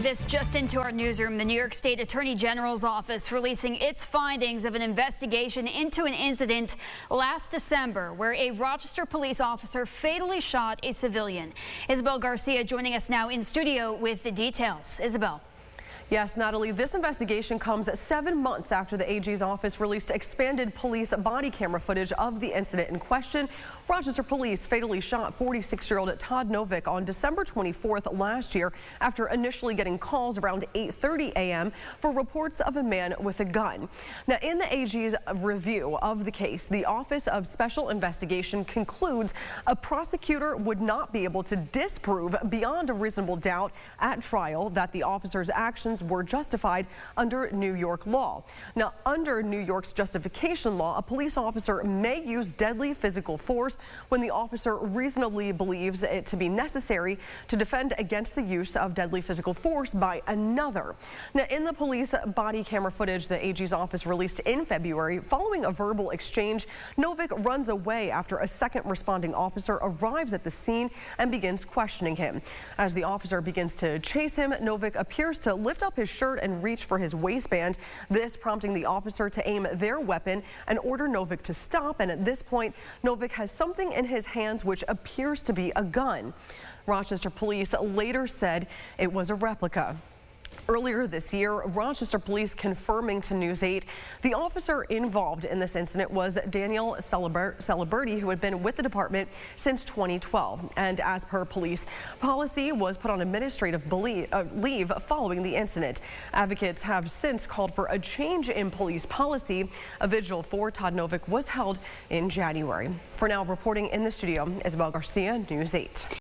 This just into our newsroom, the New York State Attorney General's office releasing its findings of an investigation into an incident last December where a Rochester police officer fatally shot a civilian. Isabel Garcia joining us now in studio with the details. Isabel. Yes, Natalie, this investigation comes 7 months after the AG's office released expanded police body camera footage of the incident in question. Rochester Police fatally shot 46-year-old Todd Novick on December 24th last year after initially getting calls around 8:30 a.m. for reports of a man with a gun. Now, in the AG's review of the case, the Office of Special Investigation concludes a prosecutor would not be able to disprove beyond a reasonable doubt at trial that the officer's actions were justified under New York law. Now, under New York's justification law, a police officer may use deadly physical force when the officer reasonably believes it to be necessary to defend against the use of deadly physical force by another. Now, in the police body camera footage the AG's office released in February, following a verbal exchange, Novick runs away after a second responding officer arrives at the scene and begins questioning him. As the officer begins to chase him, Novick appears to lift up his shirt and reach for his waistband, this prompting the officer to aim their weapon and order Novick to stop. And at this point, Novick has something in his hands which appears to be a gun. Rochester Police later said it was a replica. Earlier this year, Rochester Police confirming to News 8 the officer involved in this incident was Daniel Celeberti, who had been with the department since 2012. And as per police policy, was put on administrative leave following the incident. Advocates have since called for a change in police policy. A vigil for Todd Novick was held in January. For now, reporting in the studio, Isabel Garcia, News 8.